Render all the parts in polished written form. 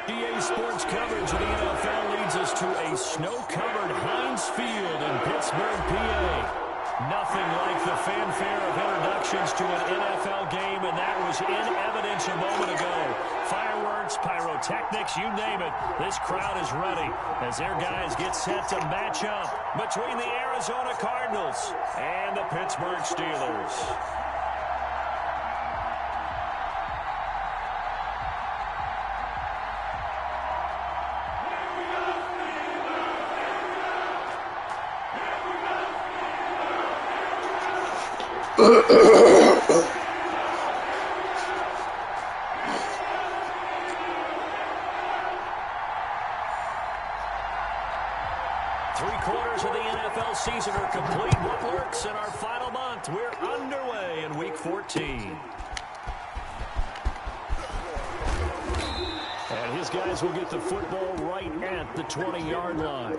EA Sports coverage of the NFL leads us to a snow-covered Heinz Field in Pittsburgh, PA. Nothing like the fanfare of introductions to an NFL game, and that was in evidence a moment ago. Fireworks, pyrotechnics, you name it. This crowd is ready as their guys get set to match up between the Arizona Cardinals and the Pittsburgh Steelers. Three-quarters of the NFL season are complete. What works in our final month? We're underway in Week 14. And his guys will get the football right at the 20-yard line.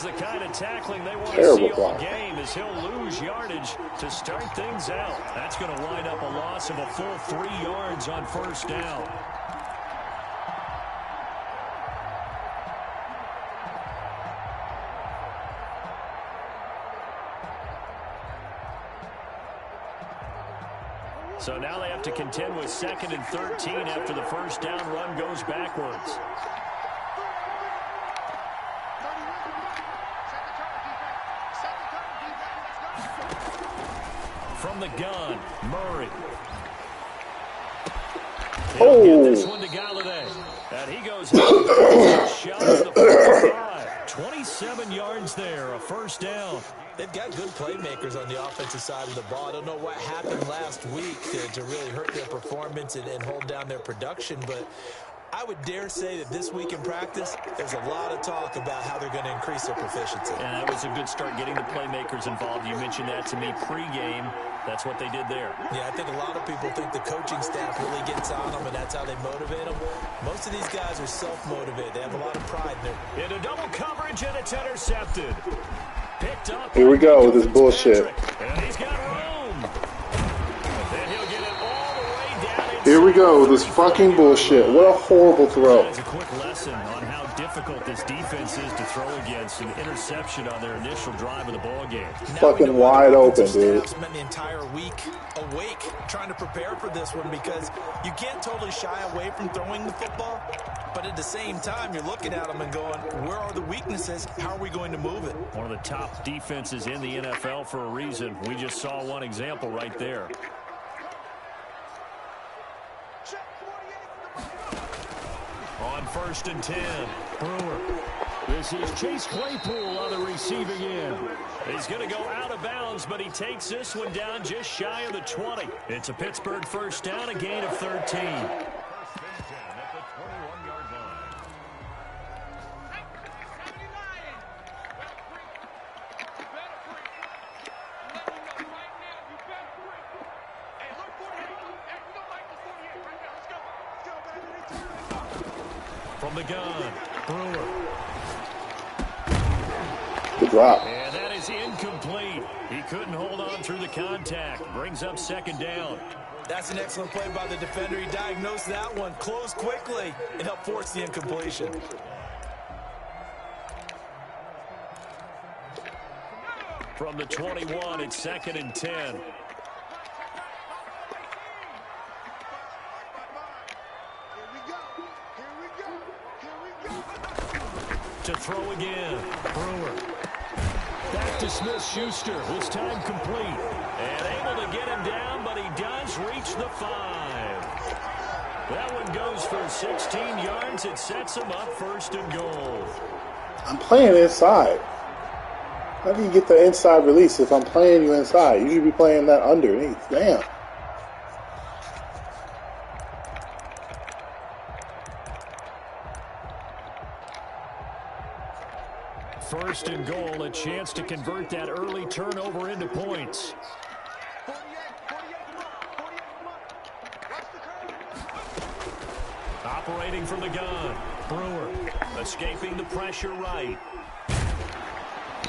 The kind of tackling they want to see all game as he'll lose yardage to start things out. That's going to wind up a loss of a full 3 yards on first down. So now they have to contend with 2nd and 13 after the first down run goes backwards. From the gun, Murray. He'll get this one to Galladay. And he goes out shot of the 45. 27 yards there, a first down. They've got good playmakers on the offensive side of the ball. I don't know what happened last week to really hurt their performance and hold down their production, but I would dare say that this week in practice, there's a lot of talk about how they're going to increase their proficiency. And that was a good start getting the playmakers involved. You mentioned that to me pregame. That's what they did there. Yeah, I think a lot of people think the coaching staff really gets on them, and that's how they motivate them. Most of these guys are self-motivated. They have a lot of pride in their... Into double coverage, and it's intercepted. Picked up. Here we go with this bullshit. And he's got room. And he'll get it all the way down. Here we go with this fucking bullshit. What a horrible throw. That's a quick lesson on how difficult this defense is to throw against. An interception on their initial drive of the ball game. Fucking wide open, dude. Spent the entire week awake trying to prepare for this one because you can't totally shy away from throwing the football, but at the same time you're looking at them and going, where are the weaknesses? How are we going to move it? One of the top defenses in the NFL for a reason. We just saw one example right there. On 1st and 10, Brewer. This is Chase Claypool on the receiving end. He's going to go out of bounds, but he takes this one down just shy of the 20. It's a Pittsburgh first down, a gain of 13. From the gun, Brewer. Good drop. And that is incomplete. He couldn't hold on through the contact. Brings up 2nd down. That's an excellent play by the defender. He diagnosed that one, closed quickly, and helped force the incompletion. From the 21, it's 2nd and 10. To throw again, Brewer. Back to Smith-Schuster, this time complete. And able to get him down, but he does reach the 5. That one goes for 16 yards. It sets him up 1st and goal. I'm playing inside. How do you get the inside release if I'm playing you inside? You should be playing that underneath. Damn. First and goal, a chance to convert that early turnover into points. Operating from the gun, Brewer escaping the pressure right.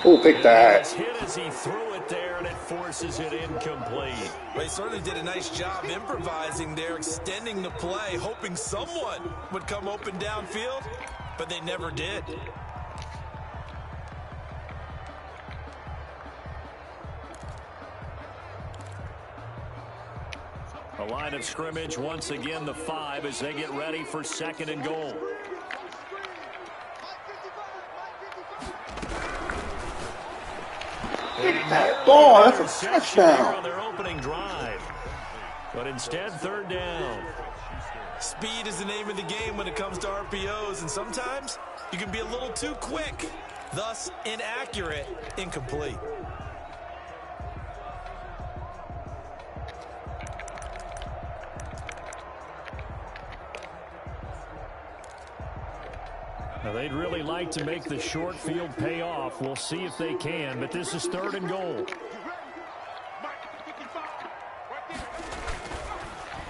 Oh, pick that. Hit as he threw it there, and it forces it incomplete. Well, he certainly did a nice job improvising there, extending the play, hoping someone would come open downfield, but they never did. A line of scrimmage, once again the 5 as they get ready for second and goal. That ball, that's a touchdown. On their opening drive. But instead, third down. Speed is the name of the game when it comes to RPOs, and sometimes you can be a little too quick, thus inaccurate, incomplete. Now, they'd really like to make the short field pay off. We'll see if they can, but this is third and goal.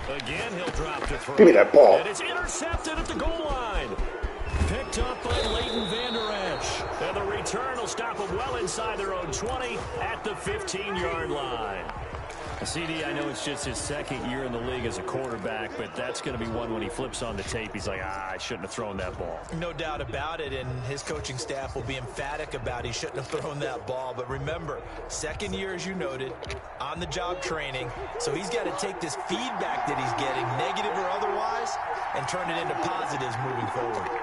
Again, he'll drop to throw. Give me that ball. And it's intercepted at the goal line. Picked up by Leighton Vander Esch. And the return will stop them well inside their own 20 at the 15-yard line. CD, I know it's just his second year in the league as a quarterback, but that's going to be one when he flips on the tape. He's like, I shouldn't have thrown that ball. No doubt about it, and his coaching staff will be emphatic about he shouldn't have thrown that ball. But remember, second year, as you noted, on-the-job training, so he's got to take this feedback that he's getting, negative or otherwise, and turn it into positives moving forward.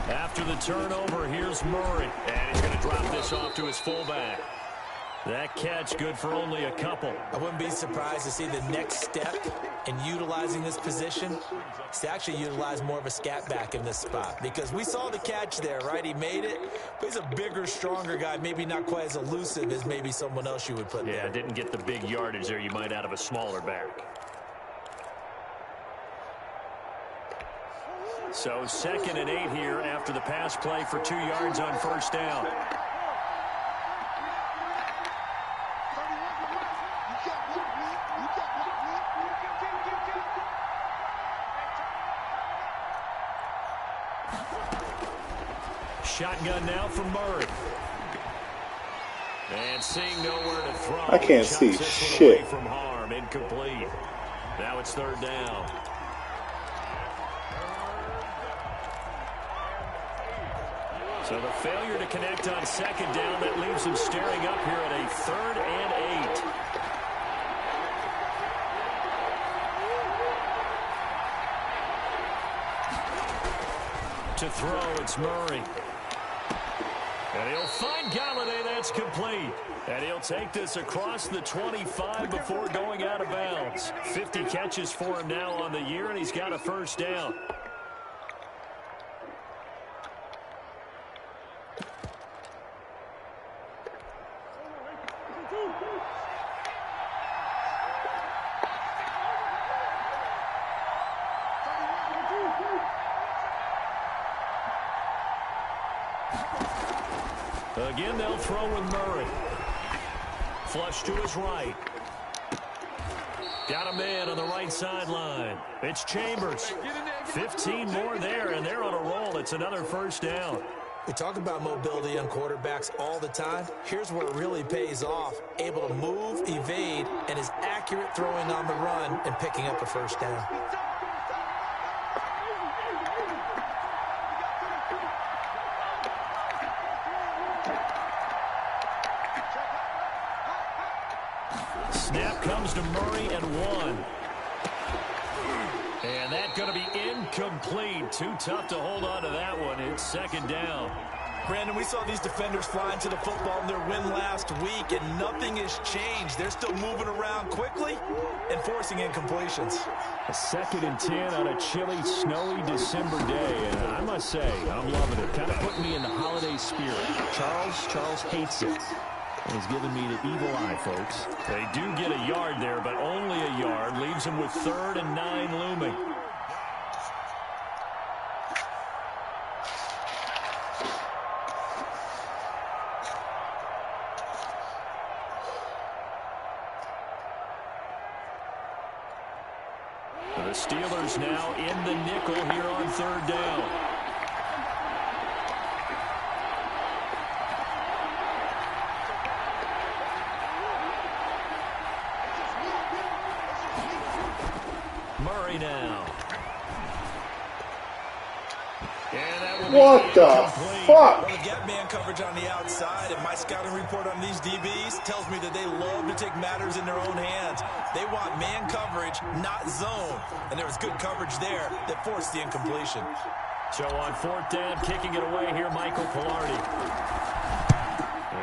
After the turnover, here's Murray. And he's going to drop this off to his fullback. That catch good for only a couple. I wouldn't be surprised to see the next step in utilizing this position is to actually utilize more of a scat back in this spot. Because we saw the catch there, right? He made it. But he's a bigger, stronger guy. Maybe not quite as elusive as maybe someone else you would put there. Yeah, didn't get the big yardage there you might out of a smaller back. So 2nd and 8 here after the pass play for 2 yards on first down. Shotgun now from Murray. And seeing nowhere to throw. I can't see shit. Away from harm, incomplete. Now it's third down. So the failure to connect on second down, that leaves him staring up here at a 3rd and 8. To throw, it's Murray. And he'll find Galladay. That's complete. And he'll take this across the 25 before going out of bounds. 50 catches for him now on the year, and he's got a first down. Again, they'll throw with Murray. Flush to his right. Got a man on the right sideline. It's Chambers. 15 more there, and they're on a roll. It's another first down. We talk about mobility on quarterbacks all the time. Here's where it really pays off. Able to move, evade, and is accurate throwing on the run and picking up a first down. Snap comes to Murray and 1. And that's going to be incomplete. Too tough to hold on to that one. It's second down. Brandon, we saw these defenders flying to the football in their win last week, and nothing has changed. They're still moving around quickly and forcing incompletions. A 2nd and 10 on a chilly, snowy December day, and I must say, I'm loving it. Kind of putting me in the holiday spirit. Charles hates it. He's giving me the evil eye, folks. They do get a yard there, but only a yard. Leaves them with 3rd and 9 looming. The Steelers now in the nickel here on 3rd down. Murray now. What the fuck? Well, they've got man coverage on the outside, and my scouting report on these DBs tells me that they love to take matters in their own hands. They want man coverage, not zone. And there was good coverage there that forced the incompletion. So on 4th down, kicking it away here, Michael Palardy.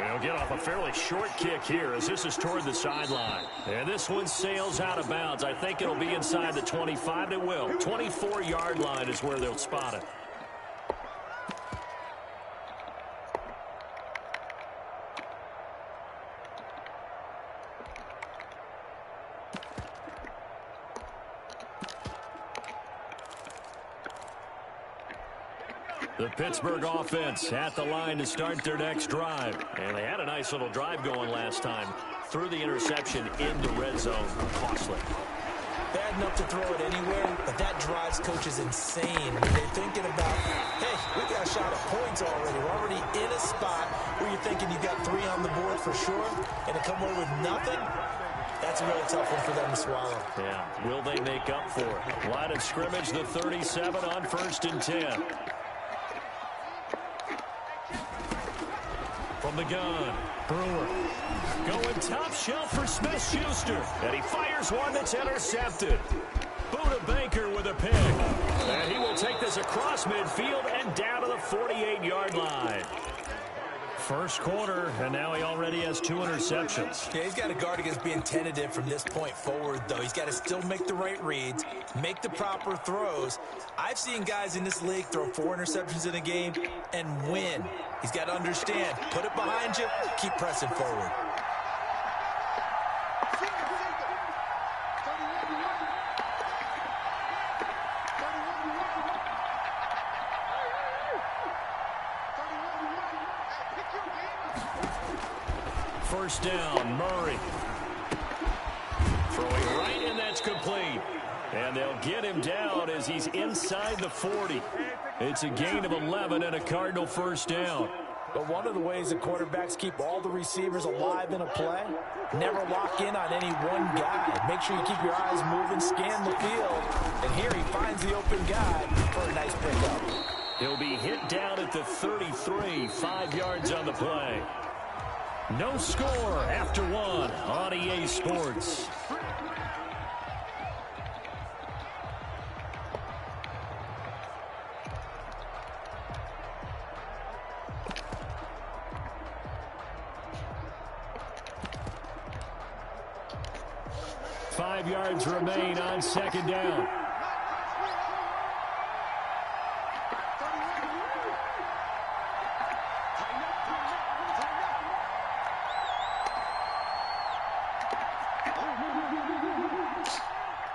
He'll get off a fairly short kick here as this is toward the sideline. And this one sails out of bounds. I think it'll be inside the 25. It will. 24-yard line is where they'll spot it. The Pittsburgh offense at the line to start their next drive. And they had a nice little drive going last time. Through the interception into red zone. Costly. Bad enough to throw it anywhere, but that drives coaches insane when they're thinking about, hey, we got a shot at points already. We're already in a spot where you're thinking you got 3 on the board for sure, and to come away with nothing, that's a really tough one for them to swallow. Yeah, will they make up for it? Line of scrimmage, the 37 on 1st and 10. From the gun, Brewer going top shelf for Smith-Schuster. And he fires one that's intercepted. Buda Baker with a pick. And he will take this across midfield and down to the 48-yard line. First quarter, and now he already has 2 interceptions. Yeah, he's got to guard against being tentative from this point forward, though. He's got to still make the right reads, make the proper throws. I've seen guys in this league throw 4 interceptions in a game and win. He's got to understand, put it behind you, keep pressing forward. First down, Murray. Throwing right, and that's complete. And they'll get him down as he's inside the 40. It's a gain of 11 and a Cardinal first down. But one of the ways the quarterbacks keep all the receivers alive in a play, never lock in on any one guy. Make sure you keep your eyes moving, scan the field. And here he finds the open guy for a nice pickup. He'll be hit down at the 33, 5 yards on the play. No score after 1 on EA Sports. Five yards remain on 2nd down.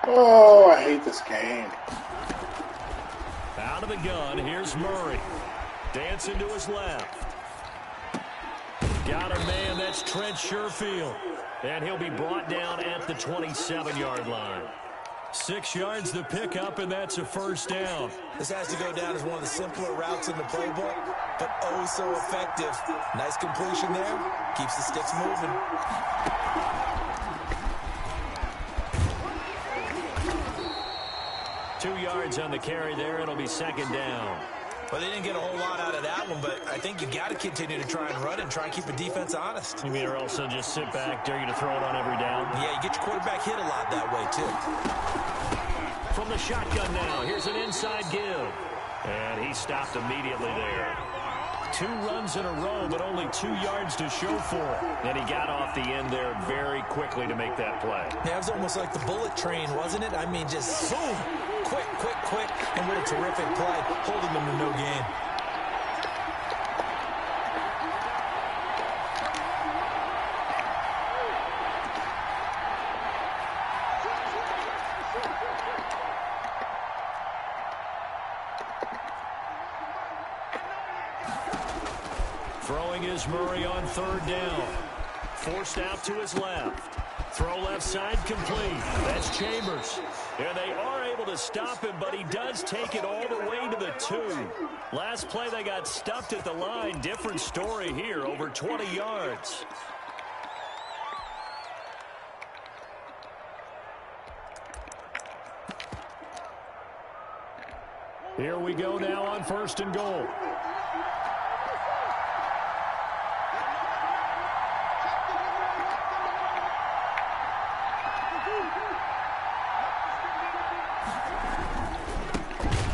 Oh, I hate this game. Out of the gun, here's Murray. Dancing to his left. Got a man, that's Trent Sherfield. And he'll be brought down at the 27-yard line. 6 yards the pickup, and that's a first down. This has to go down as one of the simpler routes in the playbook, but oh so effective. Nice completion there. Keeps the sticks moving. Yards on the carry there. It'll be 2nd down. Well, they didn't get a whole lot out of that one, but I think you got to continue to try and run and try and keep the defense honest. You mean or also just sit back, dare you to throw it on every down? Yeah, you get your quarterback hit a lot that way, too. From the shotgun now, here's an inside give. And he stopped immediately there. 2 runs in a row, but only 2 yards to show for it. And he got off the end there very quickly to make that play. Yeah, it was almost like the bullet train, wasn't it? I mean, just boom, quick, quick, quick, and what a terrific play, holding them to no gain. Throwing is Murray on 3rd down. Forced out to his left. Throw left side complete. That's Chambers. And they are able to stop him, but he does take it all the way to the 2. Last play they got stuffed at the line. Different story here, over 20 yards. Here we go now on 1st and goal.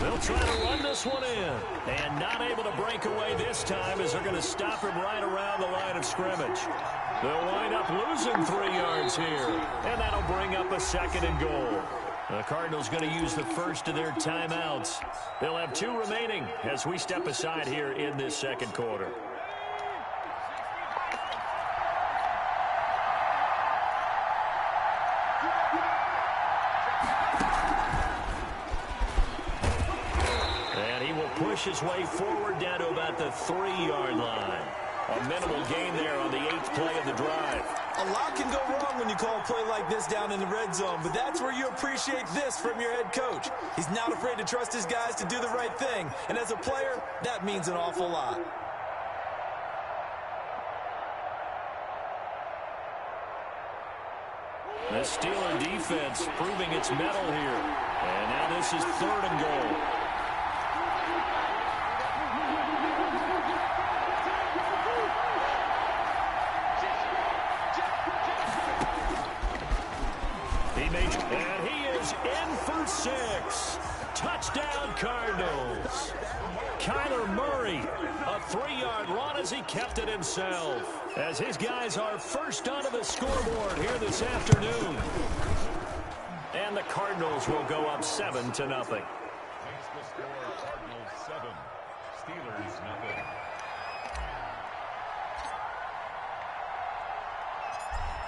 They'll try to run this one in. And not able to break away this time as they're going to stop him right around the line of scrimmage. They'll wind up losing 3 yards here. And that'll bring up a 2nd and goal. The Cardinals going to use the first of their timeouts. They'll have 2 remaining as we step aside here in this 2nd quarter. And he will push his way forward down to about the 3-yard line. A minimal gain there on the 8th play of the drive. A lot can go wrong when you call a play like this down in the red zone, but that's where you appreciate this from your head coach. He's not afraid to trust his guys to do the right thing, and as a player, that means an awful lot. The Steeler defense proving its mettle here. And now this is 3rd and goal. And he is in for 6. Touchdown, Cardinals. Kyler Murray, a 3-yard run as he kept it himself. As his guys are first onto the scoreboard here this afternoon. And the Cardinals will go up 7-0. Makes the score Cardinals 7, Steelers 0.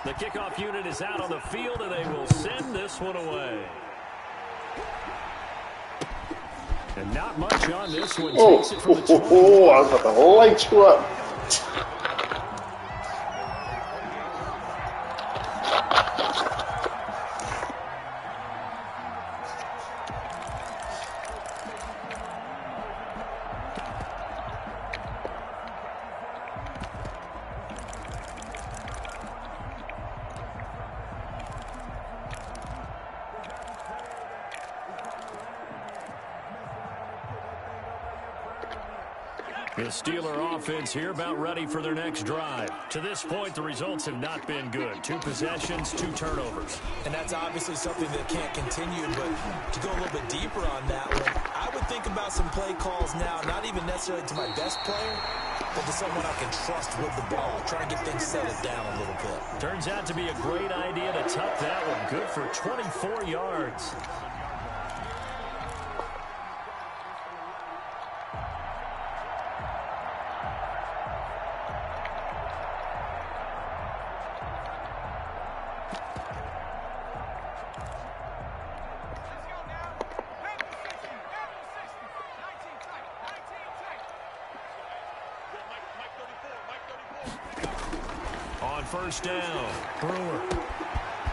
The kickoff unit is out on the field, and they will send this one away. And not much on this one. Takes it from the 20. I was about to light you up. The Steeler offense here about ready for their next drive. To this point, the results have not been good. 2 possessions, 2 turnovers. And that's obviously something that can't continue, but to go a little bit deeper on that one, I would think about some play calls now, not even necessarily to my best player, but to someone I can trust with the ball. Try to get things settled down a little bit. Turns out to be a great idea to tuck that one. Good for 24 yards. First down, Brewer.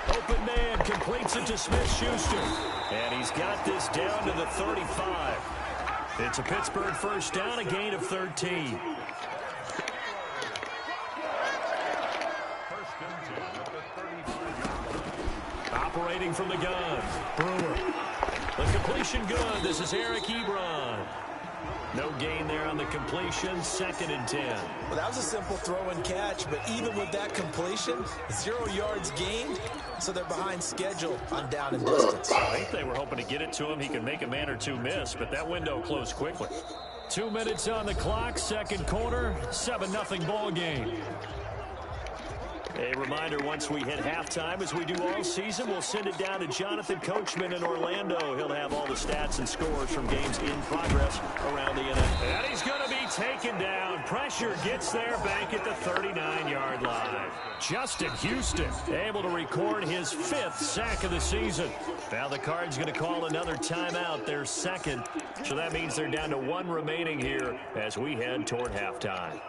Open man, completes it to Smith-Schuster. And he's got this down to the 35. It's a Pittsburgh first down, a gain of 13. Operating from the gun, Brewer. The completion good. This is Eric Ebron. No gain there on the completion, 2nd and 10. Well, that was a simple throw and catch, but even with that completion, 0 yards gained, so they're behind schedule on down and distance. I think they were hoping to get it to him. He could make a man or 2 miss, but that window closed quickly. 2 minutes on the clock, second quarter, 7-0 ball game. A reminder, once we hit halftime, as we do all season, we'll send it down to Jonathan Coachman in Orlando. He'll have all the stats and scores from games in progress around the NFL. And he's going to be taken down. Pressure gets there back at the 39-yard line. Justin Houston able to record his 5th sack of the season. Now the Cards going to call another timeout, their second. So that means they're down to 1 remaining here as we head toward halftime.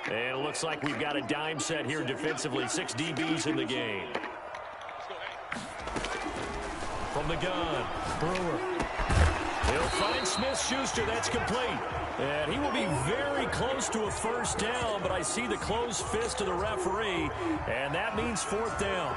And it looks like we've got a dime set here defensively. 6 DBs in the game. From the gun, Brewer. He'll find Smith-Schuster. That's complete. And he will be very close to a first down, but I see the closed fist of the referee, and that means 4th down.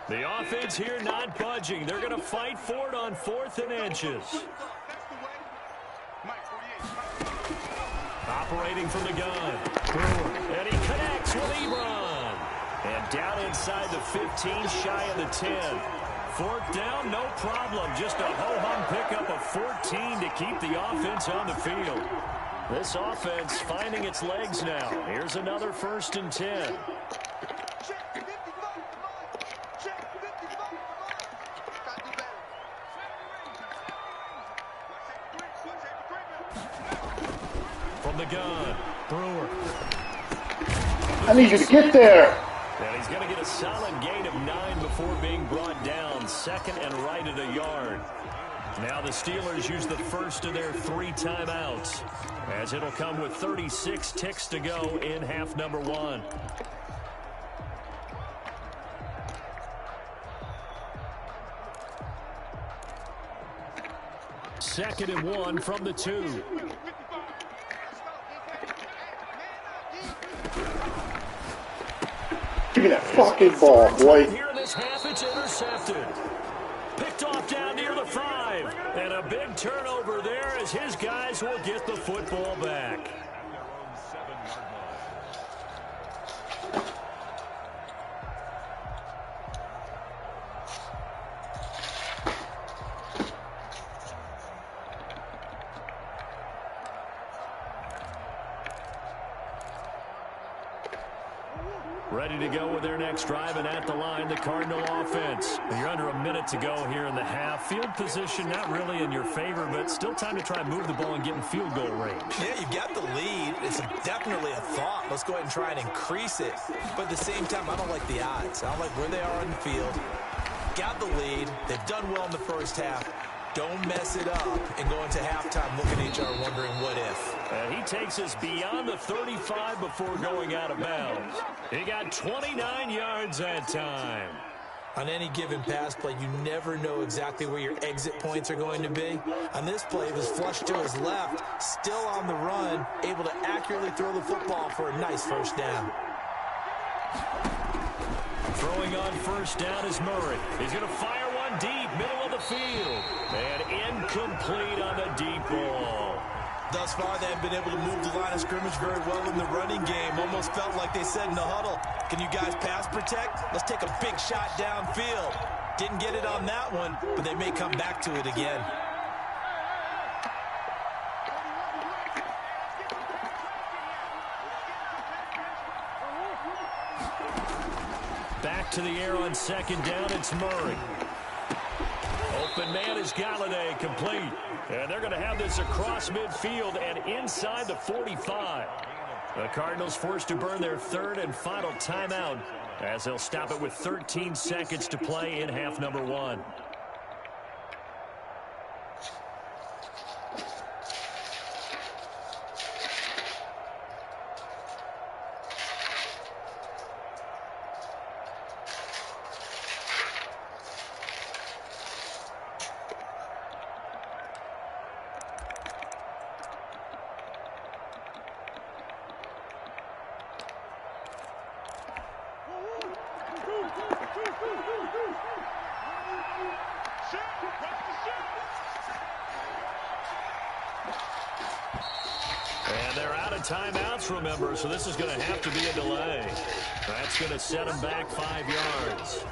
The offense here not budging. They're going to fight for it on 4th and inches. Operating from the gun. And he connects with Ebron. And down inside the 15, shy of the 10. 4th down, no problem. Just a ho-hum pickup of 14 to keep the offense on the field. This offense finding its legs now. Here's another 1st and 10. The gun, Brewer. I need you to get there. And he's going to get a solid gain of 9 before being brought down. 2nd and right at a yard. Now the Steelers use the first of their 3 timeouts, as it'll come with 36 ticks to go in half number 1. Second and 1 from the 2. Give me that fucking ball, boy. Here in this half, it's intercepted. Picked off down near the 5. And a big turnover there as his guys will get the football back. Ready to go with their next drive, and at the line, the Cardinal offense. You're under a minute to go here in the half. Field position not really in your favor, but still time to try and move the ball and get in field goal range. Yeah, you've got the lead. It's definitely a thought. Let's go ahead and try and increase it. But at the same time, I don't like the odds. I don't like where they are on the field. Got the lead. They've done well in the first half. Don't mess it up and go into halftime looking at each other wondering what if. And he takes us beyond the 35 before going out of bounds. He got 29 yards that time. On any given pass play, you never know exactly where your exit points are going to be. On this play, it was flushed to his left, still on the run, able to accurately throw the football for a nice first down. Throwing on first down is Murray. He's going to fire one deep, middle of the field. And incomplete on the deep ball. Thus far, they've been able to move the line of scrimmage very well in the running game. Almost felt like they said in the huddle, can you guys pass protect? Let's take a big shot downfield. Didn't get it on that one, but they may come back to it again. Back to the air on second down, it's Murray. Open man is Galladay, complete. And they're going to have this across midfield and inside the 45. The Cardinals forced to burn their third and final timeout as they'll stop it with 13 seconds to play in half number 1. And they're out of timeouts, remember, so this is going to have to be a delay. That's going to set them back 5 yards.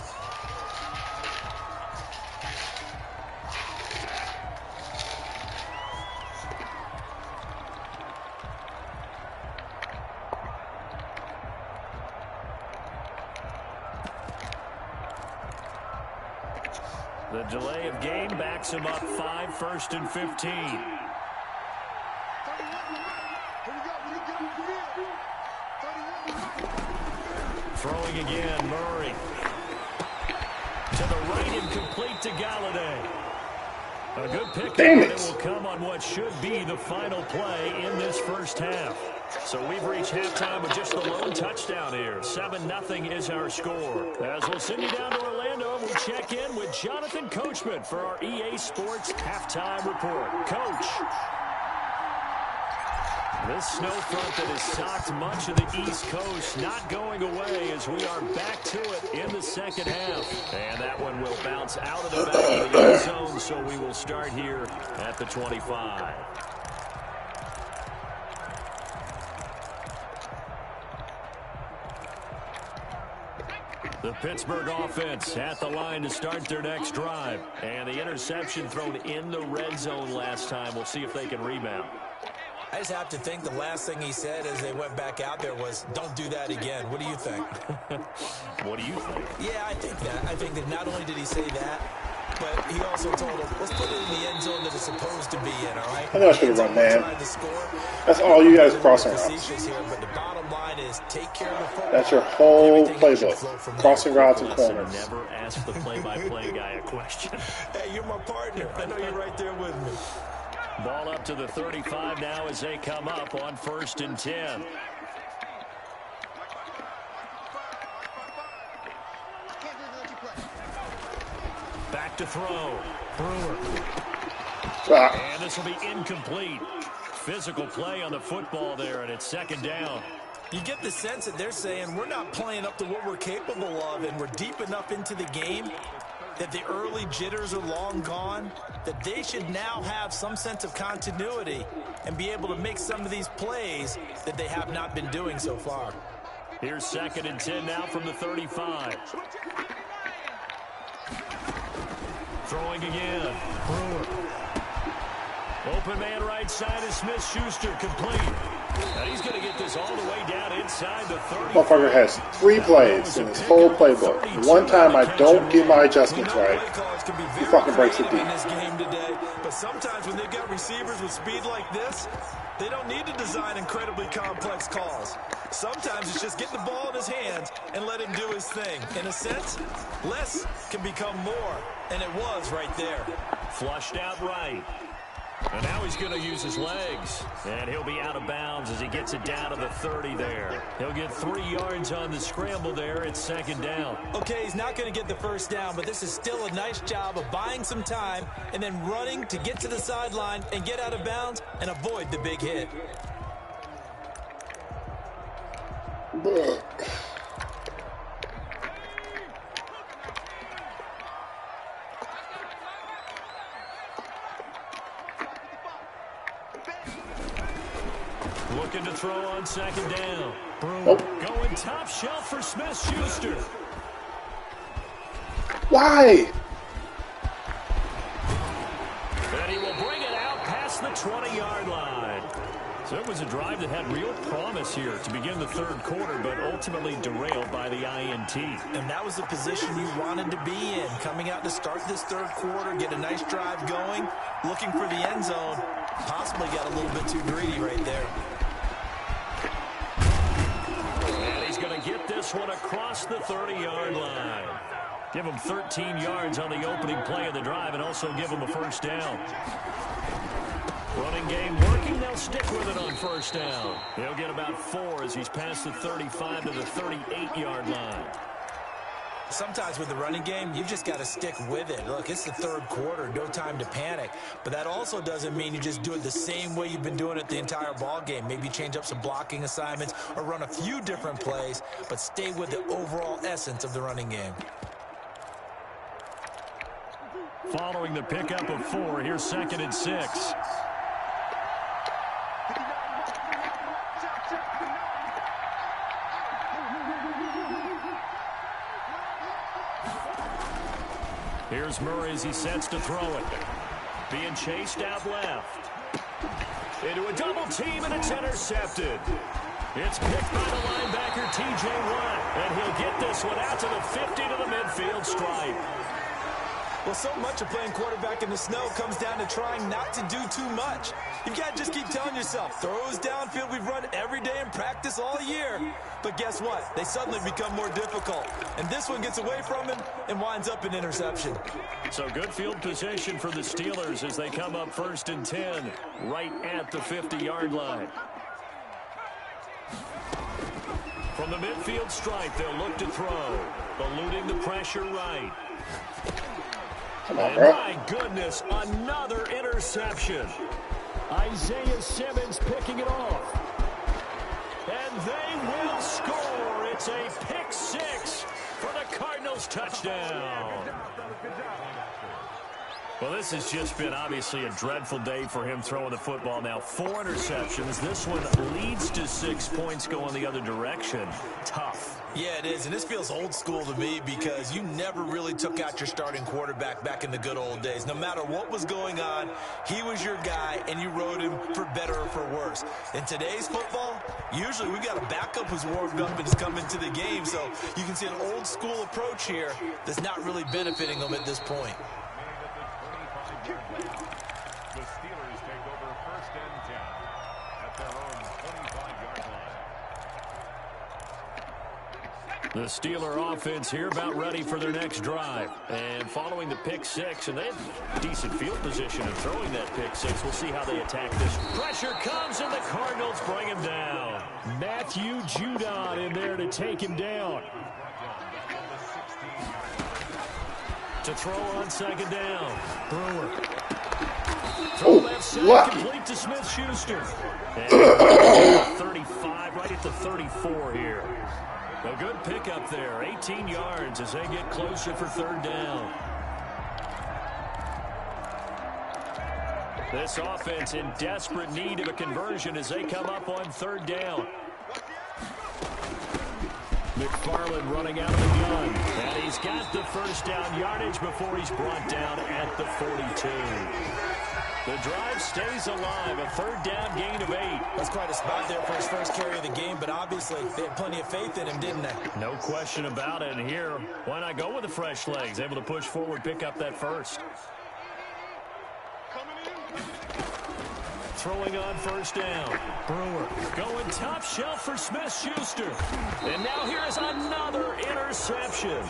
The delay of game backs him up 5, 1st and 15. Throwing again, Murray. To the right, incomplete to Galladay. A good pick. Damn it. It will come on what should be the final play in this first half. So we've reached halftime with just the lone touchdown here. 7-0 is our score. As we'll send you down to Orlando, we check in with Jonathan Coachman for our EA Sports Halftime Report. Coach. This snow front that has socked much of the East Coast not going away as we are back to it in the second half. And that one will bounce out of the back of the end zone, so we will start here at the 25. The Pittsburgh offense at the line to start their next drive. And the interception thrown in the red zone last time. We'll see if they can rebound. I just have to think the last thing he said as they went back out there was, don't do that again. What do you think? What do you think? Yeah, I think that. I think that not only did he say that, but he also told him, let's put it in the end zone that it's supposed to be in, all right? I know I should have run, man. That's all you guys crossing routes. Here, but the bottom line is take care of the football. That's your whole playbook. Crossing routes and corners. Never ask the play-by-play guy a question. Hey, you're my partner. I know you're right there with me. Ball up to the 35 now as they come up on 1st and 10. Back to throw. Brewer. And this will be incomplete. Physical play on the football there, and it's 2nd down. You get the sense that they're saying we're not playing up to what we're capable of, and we're deep enough into the game that the early jitters are long gone, that they should now have some sense of continuity and be able to make some of these plays that they have not been doing so far. Here's 2nd and 10 now from the 35. Throwing again. Brewer. Open man right side is Smith-Schuster, complete. And he's going to get this all the way down inside the 30. Motherfucker has 3 plays in his whole playbook. One time I don't get my adjustments right, he fucking breaks it deep. In this game today, but sometimes when they've got receivers with speed like this, they don't need to design incredibly complex calls. Sometimes it's just getting the ball in his hands and let him do his thing. In a sense, less can become more, and it was right there. Flushed out right. And now he's going to use his legs. And he'll be out of bounds as he gets it down to the 30 there. He'll get 3 yards on the scramble there. It's 2nd down. Okay, he's not going to get the first down, but this is still a nice job of buying some time and then running to get to the sideline and get out of bounds and avoid the big hit. Looking to throw on 2nd down. Brewer going top shelf for Smith-Schuster. Why? And he will bring it out past the 20-yard line. So it was a drive that had real promise here to begin the 3rd quarter, but ultimately derailed by the INT. And that was the position you wanted to be in, coming out to start this 3rd quarter, get a nice drive going, looking for the end zone. Possibly got a little bit too greedy right there. And he's going to get this one across the 30-yard line. Give him 13 yards on the opening play of the drive and also give him a 1st down. Running game working. They'll stick with it on 1st down. He'll get about 4 as he's past the 35 to the 38-yard line. Sometimes with the running game, you've just got to stick with it. Look, it's the 3rd quarter, no time to panic. But that also doesn't mean you just do it the same way you've been doing it the entire ball game. Maybe change up some blocking assignments or run a few different plays, but stay with the overall essence of the running game. Following the pickup of 4, here's 2nd and 6. Here's Murray as he sets to throw it. Being chased out left. Into a double team, and it's intercepted. It's picked by the linebacker, T.J. Watt. And he'll get this one out to the 50 to the midfield stripe. Well, so much of playing quarterback in the snow comes down to trying not to do too much. You've got to just keep telling yourself, throws downfield we've run every day in practice all year. But guess what? They suddenly become more difficult. And this one gets away from him and winds up an interception. So good field position for the Steelers as they come up 1st and 10, right at the 50-yard line. From the midfield stripe, they'll look to throw, eluding the pressure right. Come on, And bro. my goodness, another interception. Isaiah Simmons picking it off. And they will score. It's a pick 6 for the Cardinals touchdown. Well, this has just been obviously a dreadful day for him throwing the football. Now 4 interceptions. This one leads to 6 points going the other direction. Tough. Yeah, it is, and this feels old school to me because you never really took out your starting quarterback back in the good old days. No matter what was going on, he was your guy, and you rode him for better or for worse. In today's football, usually we got a backup who's warmed up and is coming to the game, so you can see an old school approach here that's not really benefiting them at this point. The Steelers take over 1st and 10 at their own 25-yard line. The Steeler offense here about ready for their next drive. And following the pick 6, and they have decent field position in throwing that pick 6. We'll see how they attack this. Pressure comes, and the Cardinals bring him down. Matthew Judon in there to take him down. To throw on 2nd down. Brewer. Throw left side, complete to Smith-Schuster. And 35, right at the 34 here. A good pickup there, 18 yards as they get closer for 3rd down. This offense in desperate need of a conversion as they come up on 3rd down. McFarland running out of the gun. And he's got the 1st down yardage before he's brought down at the 42. The drive stays alive, a 3rd down gain of 8. That's quite a spot there for his first carry of the game, but obviously they had plenty of faith in him, didn't they? No question about it. And here, why not go with the fresh legs? Able to push forward, pick up that 1st. Throwing on 1st down. Brewer going top shelf for Smith-Schuster. And now here is another interception.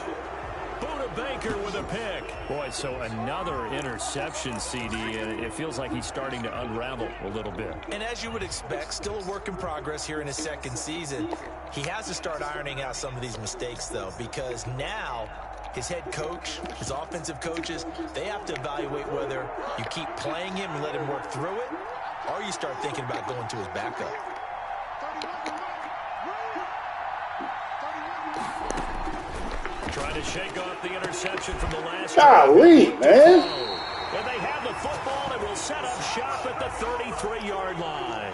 Buda Baker with a pick. Boy, so another interception, CD, and it feels like he's starting to unravel a little bit. And as you would expect, still a work in progress here in his 2nd season. He has to start ironing out some of these mistakes, though, because now his head coach, his offensive coaches, they have to evaluate whether you keep playing him and let him work through it, or you start thinking about going to his backup. Trying to shake off the interception from the last Golly, man. And they have the football and will set up shop at the 33-yard line.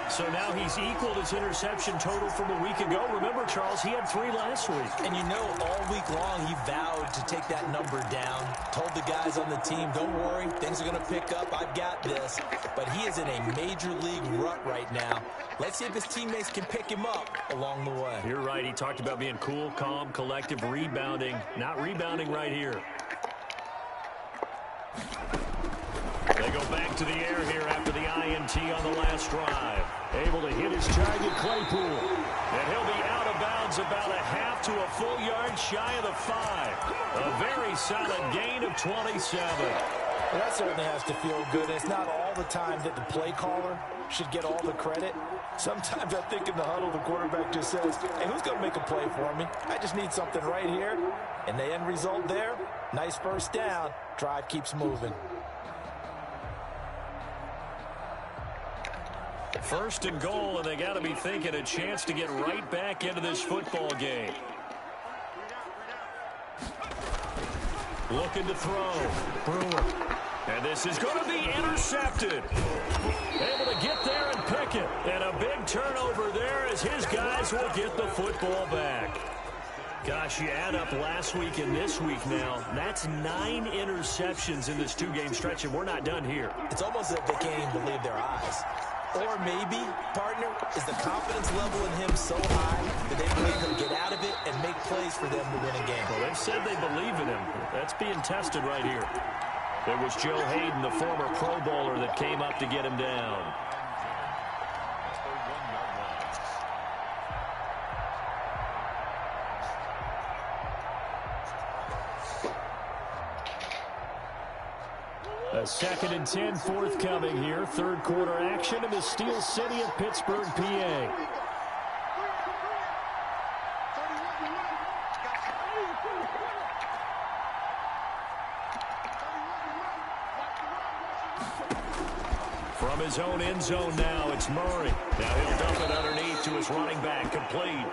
So now he's equaled his interception total from a week ago. Remember, Charles, he had 3 last week. And you know, all week long, he vowed to take that number down. Told the guys on the team, don't worry, things are going to pick up. I've got this. But he is in a major league rut right now. Let's see if his teammates can pick him up along the way. You're right. He talked about being cool, calm, collective, rebounding. Not rebounding right here. They go back to the air here after the INT on the last drive. Able to hit his target, Claypool. And he'll be out of bounds about a half to a full yard shy of the 5. A very solid gain of 27. Well, that certainly has to feel good. It's not all the time that the play caller should get all the credit. Sometimes I think in the huddle, the quarterback just says, hey, who's going to make a play for me? I just need something right here. And the end result there, nice 1st down. Drive keeps moving. 1st and goal, and they got to be thinking a chance to get right back into this football game. Looking to throw. Brewer. And this is going to be intercepted. Able to get there and pick it. And a big turnover there as his guys will get the football back. Gosh, you add up last week and this week now. That's 9 interceptions in this 2-game stretch, and we're not done here. It's almost as if they can't even believe their eyes. Or maybe, partner, is the confidence level in him so high that they believe he'll get out of it and make plays for them to win a game. Well, they've said they believe in him. That's being tested right here. It was Joe Hayden, the former Pro Bowler, that came up to get him down. A 2nd and 10 forthcoming here. Third quarter action in the Steel City of Pittsburgh, PA. From his own end zone now, it's Murray. Now he'll dump it underneath to his running back, complete.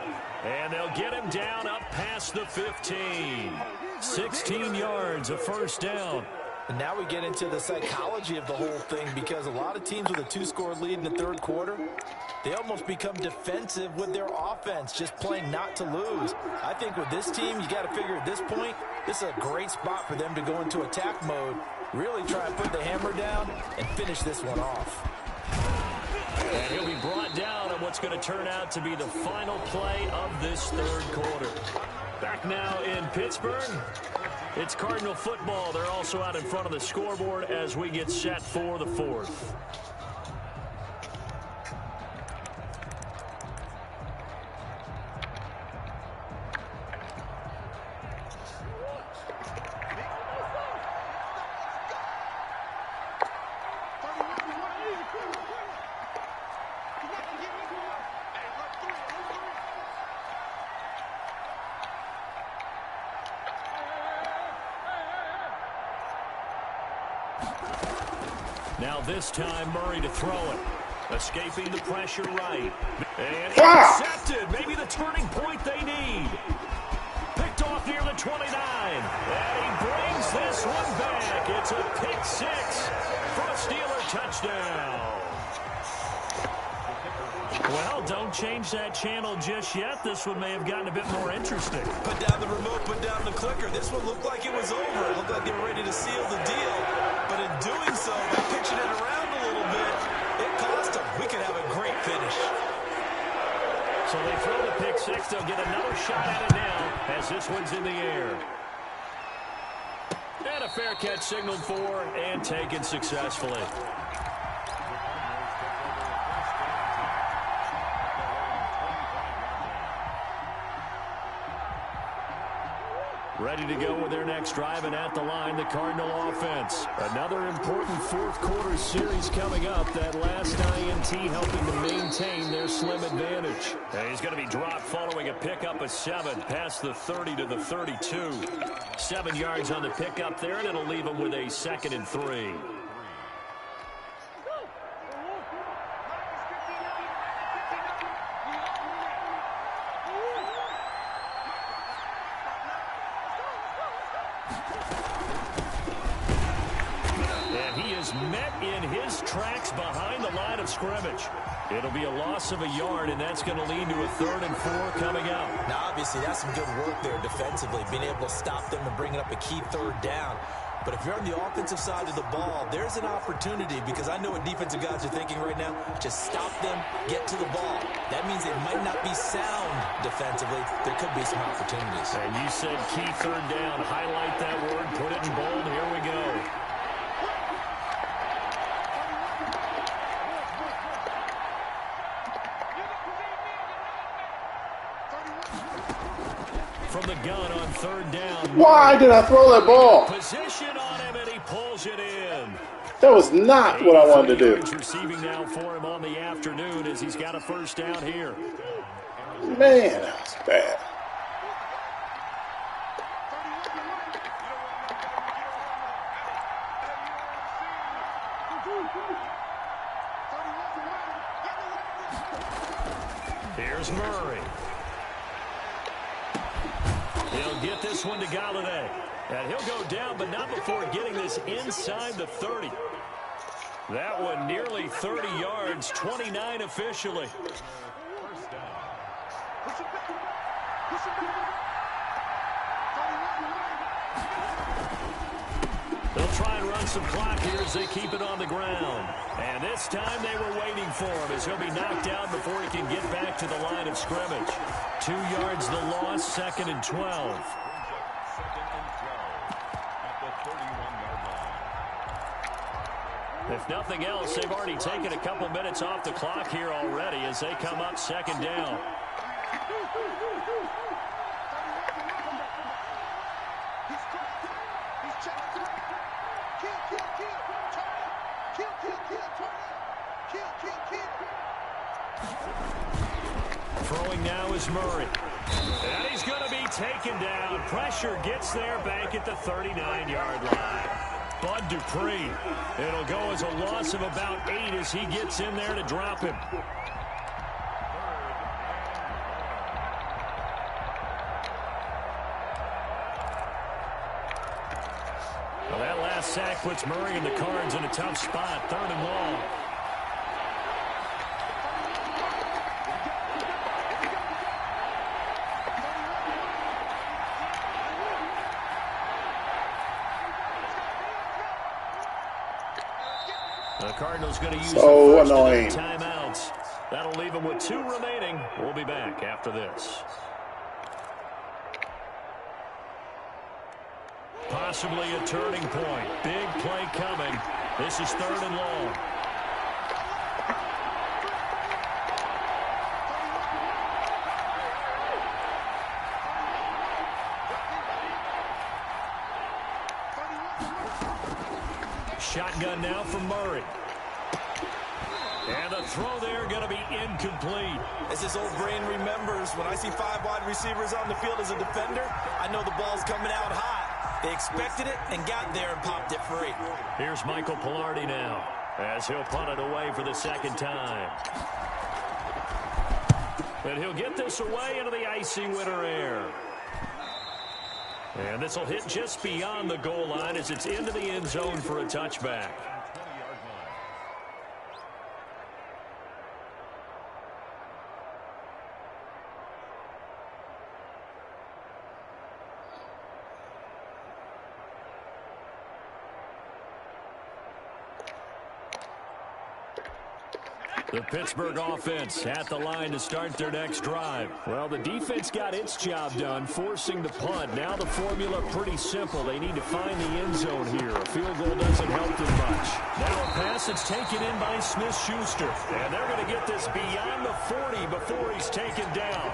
And they'll get him down up past the 15. 16 yards, a first down. And now we get into the psychology of the whole thing, because a lot of teams with a 2-score lead in the third quarter, they almost become defensive with their offense, just playing not to lose. I think with this team, you got to figure at this point, this is a great spot for them to go into attack mode, really try and put the hammer down and finish this one off. And he'll be brought down on what's going to turn out to be the final play of this third quarter. Back now in Pittsburgh. It's Cardinal football. They're also out in front of the scoreboard as we get set for the fourth. Now this time, Murray to throw it. Escaping the pressure right. And intercepted. Maybe the turning point they need. Picked off near the 29. And he brings this one back. It's a pick six for a Steeler touchdown. Well, don't change that channel just yet. This one may have gotten a bit more interesting. Put down the remote, put down the clicker. This one looked like it was over. It looked like they were ready to seal the deal. But in doing so, by pitching it around a little bit, it cost them. We could have a great finish. So they throw the pick six. They'll get another shot at it now as this one's in the air. And a fair catch signaled for and taken successfully. Ready to go with their next drive, and at the line, the Cardinal offense. Another important fourth quarter series coming up. That last INT helping to maintain their slim advantage. And he's going to be dropped following a pickup of 7 past the 30 to the 32. 7 yards on the pickup there, and it'll leave him with a 2nd and 3. Met in his tracks behind the line of scrimmage. It'll be a loss of a yard, and that's going to lead to a 3rd and 4 coming up. Now, obviously, that's some good work there defensively, being able to stop them and bringing up a key 3rd down. But if you're on the offensive side of the ball, there's an opportunity, because I know what defensive guys are thinking right now. Just stop them, get to the ball. That means they might not be sound defensively. There could be some opportunities. And you said key 3rd down. Highlight that word, put it in bold. Here we go. From the gun on 3rd down. Why did I throw that ball? Position on him, and he pulls it in. That was not what I wanted to do. Receiving now for him on the afternoon as he's got a 1st down here. Man, that was bad. Here's Murray. He'll get this one to Galladay. And he'll go down, but not before getting this inside the 30. That one nearly 30 yards, 29 officially. First down. They'll try and run some clock here as they keep it on the ground. And this time they were waiting for him as he'll be knocked down before he can get back to the line of scrimmage. 2 yards the loss, 2nd and 12. If nothing else, they've already taken a couple minutes off the clock here already as they come up 2nd down. Throwing now is Murray. And he's going to be taken down. Pressure gets there back at the 39-yard line. Bud Dupree. It'll go as a loss of about 8 as he gets in there to drop him. Well, that last sack puts Murray and the Cards in a tough spot. 3rd and long. The Cardinals going to use the first of their timeouts. That'll leave them with 2 remaining. We'll be back after this. Possibly a turning point. Big play coming. This is 3rd and long. Shotgun now for Murray. And the throw there going to be incomplete. As his old brain remembers, when I see 5 wide receivers on the field as a defender, I know the ball's coming out hot. They expected it and got there and popped it free. Here's Michael Palardy now as he'll punt it away for the 2nd time. And he'll get this away into the icy winter air. And this will hit just beyond the goal line as it's into the end zone for a touchback. The Pittsburgh offense at the line to start their next drive. Well, the defense got its job done, forcing the punt. Now the formula pretty simple. They need to find the end zone here. A field goal doesn't help them much. Now a pass that's taken in by Smith-Schuster. And they're going to get this beyond the 40 before he's taken down.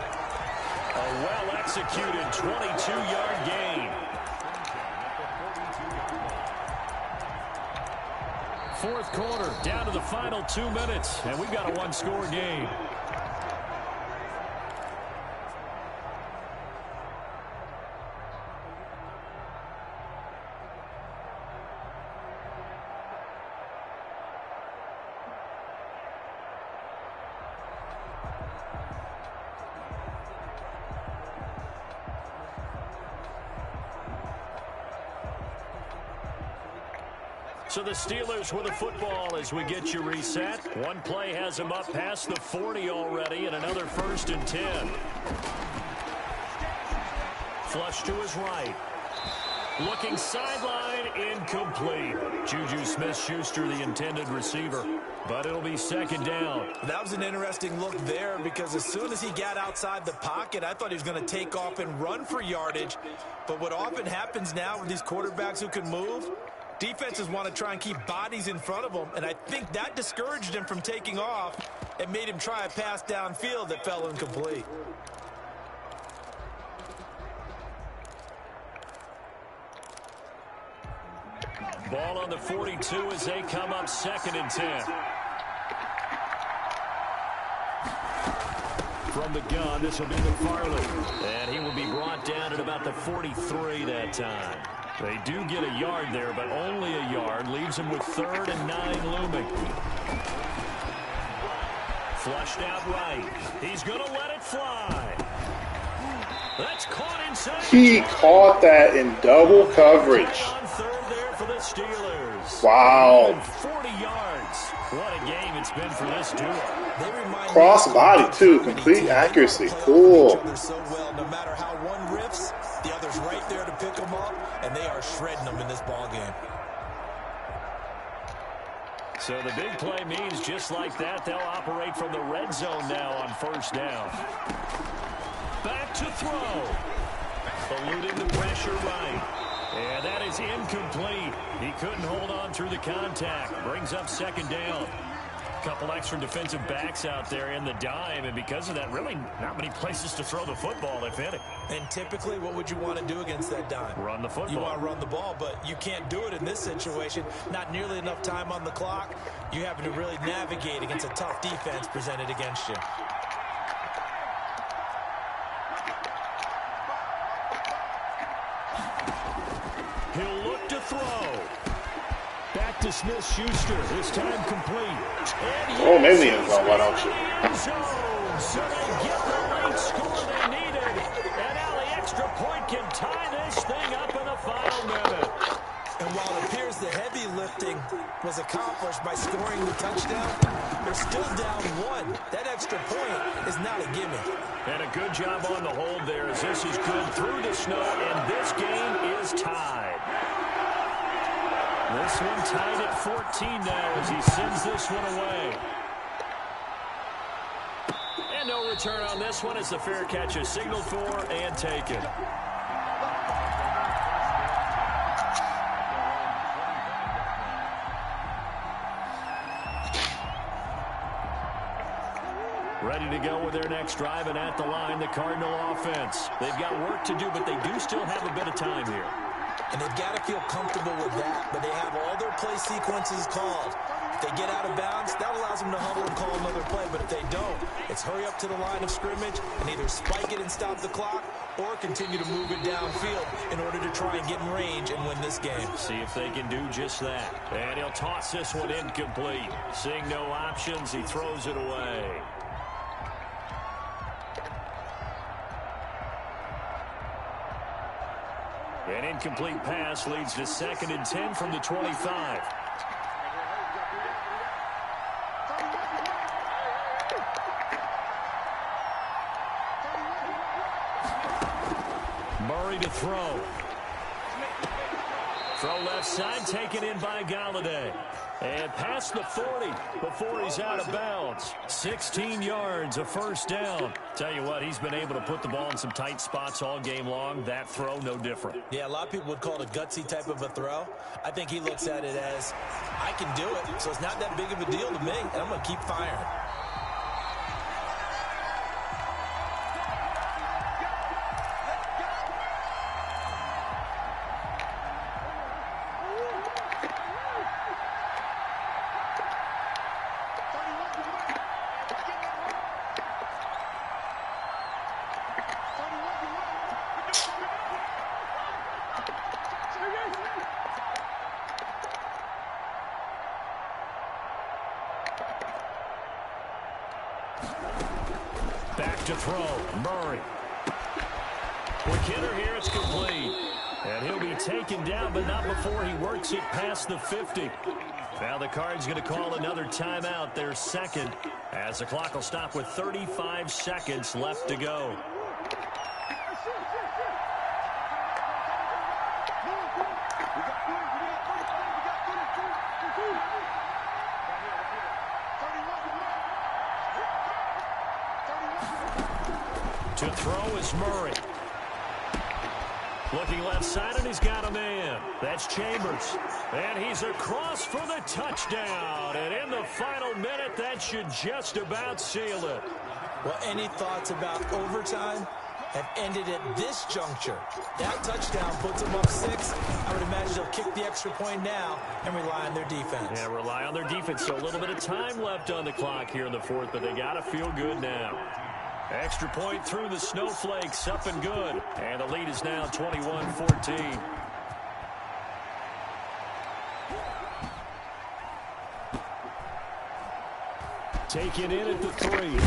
A well-executed 22-yard gain. 4th quarter, down to the final 2 minutes, and we've got a 1-score game. So the Steelers with the football as we get you reset. One play has them up past the 40 already, and another 1st and 10. Flush to his right. Looking sideline, incomplete. Juju Smith-Schuster, the intended receiver. But it'll be 2nd down. That was an interesting look there because as soon as he got outside the pocket, I thought he was going to take off and run for yardage. But what often happens now with these quarterbacks who can move, defenses want to try and keep bodies in front of them, and I think that discouraged him from taking off and made him try a pass downfield that fell incomplete. Ball on the 42 as they come up 2nd and 10. From the gun, this will be McFarland. And he will be brought down at about the 43 that time. They do get a yard there, but only a yard. Leaves him with 3rd and 9 looming. Flushed out right. He's going to let it fly. That's caught inside. He caught that in double coverage. On third there for the Steelers. Wow. Even 40 yards. What a game it's been for this duo. Cross body too, complete accuracy. Cool. So well, no matter how one riffs, the other's right there to pick them up, and they are shredding them in this ball game. So the big play means just like that, they'll operate from the red zone now on first down. Back to throw. Eluding the pressure right. And that is incomplete. He couldn't hold on through the contact. Brings up second down. Couple extra defensive backs out there in the dime, and because of that, really not many places to throw the football, if any. And typically, what would you want to do against that dime? Run the football. You want to run the ball, but you can't do it in this situation. Not nearly enough time on the clock. You having to really navigate against a tough defense presented against you. He'll look to throw. Back to Smith-Schuster. This time complete. Oh, maybe the end zone. Why don't you? So they get the late score they needed. And now the extra point can tie this thing up in the final minute. And while it appears the heavy lifting was accomplished by scoring the touchdown, they're still down one. That extra point is not a gimme. And a good job on the hold there as this is good through the snow, and this game is tied. This one tied at 14 now as he sends this one away. And no return on this one as the fair catch is signaled for and taken. Ready to go with their next drive, and at the line, the Cardinal offense. They've got work to do, but they do still have a bit of time here. And they've got to feel comfortable with that, but they have all their play sequences called. If they get out of bounds, that allows them to huddle and call another play, but if they don't, it's hurry up to the line of scrimmage and either spike it and stop the clock or continue to move it downfield in order to try and get in range and win this game. See if they can do just that. And he'll toss this one incomplete. Seeing no options, he throws it away. An incomplete pass leads to 2nd and 10 from the 25. Murray to throw. Throw left side, taken in by Galladay. And past the 40 before he's out of bounds. 16 yards, a first down. Tell you what, he's been able to put the ball in some tight spots all game long. That throw, no different. Yeah, a lot of people would call it a gutsy type of a throw. I think he looks at it as, I can do it, so it's not that big of a deal to me, and I'm going to keep firing. Back to throw, Murray. Quick hitter here, it's complete. And he'll be taken down, but not before he works it past the 50. Now the Cards going to call another timeout, their second, as the clock will stop with 35 seconds left to go. To throw is Murray. Looking left side, and he's got a man. That's Chambers. And he's across for the touchdown. And in the final minute, that should just about seal it. Well, any thoughts about overtime have ended at this juncture. That touchdown puts them up 6. I would imagine they'll kick the extra point now and rely on their defense. Yeah, rely on their defense. So a little bit of time left on the clock here in the fourth, but they got to feel good now. Extra point through the snowflakes, up and good. And the lead is now 21-14. Taken in at the 3.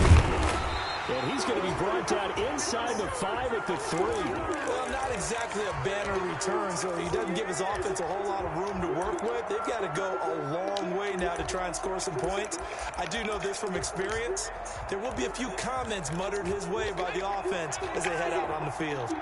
And he's going to be brought down inside the 5 at the 3. Well, not exactly a banner return, so he doesn't give his offense a whole lot of room to work with. They've got to go a long way now to try and score some points. I do know this from experience. There will be a few comments muttered his way by the offense as they head out on the field.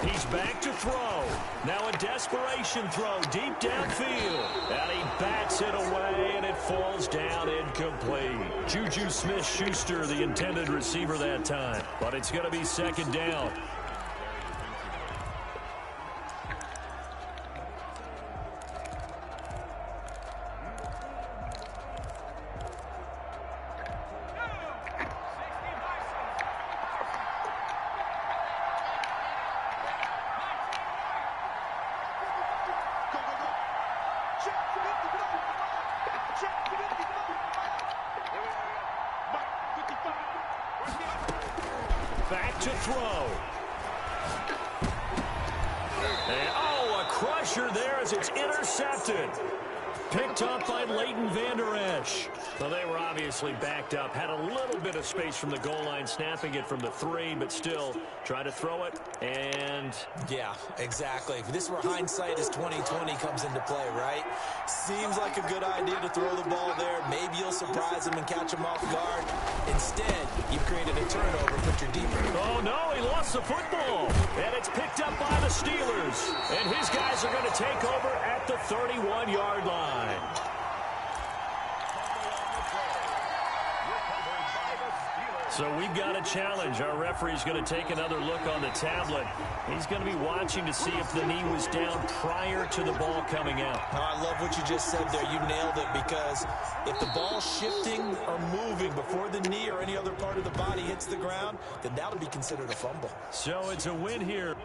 He's back to throw. Now a desperation throw deep downfield. And he bats it away, and it falls down incomplete. Juju Smith-Schuster, the intended receiver that time. But it's going to be second down. Back to throw. And, oh, a crusher there as it's intercepted. Picked up by Leighton Vander Esch. Well, they were obviously backed up. Had a little bit of space from the goal line, snapping it from the 3, but still trying to throw it. And yeah, exactly. This is where hindsight is 20/20 comes into play, right? Seems like a good idea to throw the ball there. Maybe you'll surprise him and catch him off guard. Instead, you've created a turnover, put your deeper. oh, no, he lost the football. And it's picked up by the Steelers. And his guys are going to take over at the 31-yard line. So we've got a challenge. Our referee's going to take another look on the tablet. He's going to be watching to see if the knee was down prior to the ball coming out. I love what you just said there. You nailed it, because if the ball's shifting or moving before the knee or any other part of the body hits the ground, then that would be considered a fumble. So it's a win here.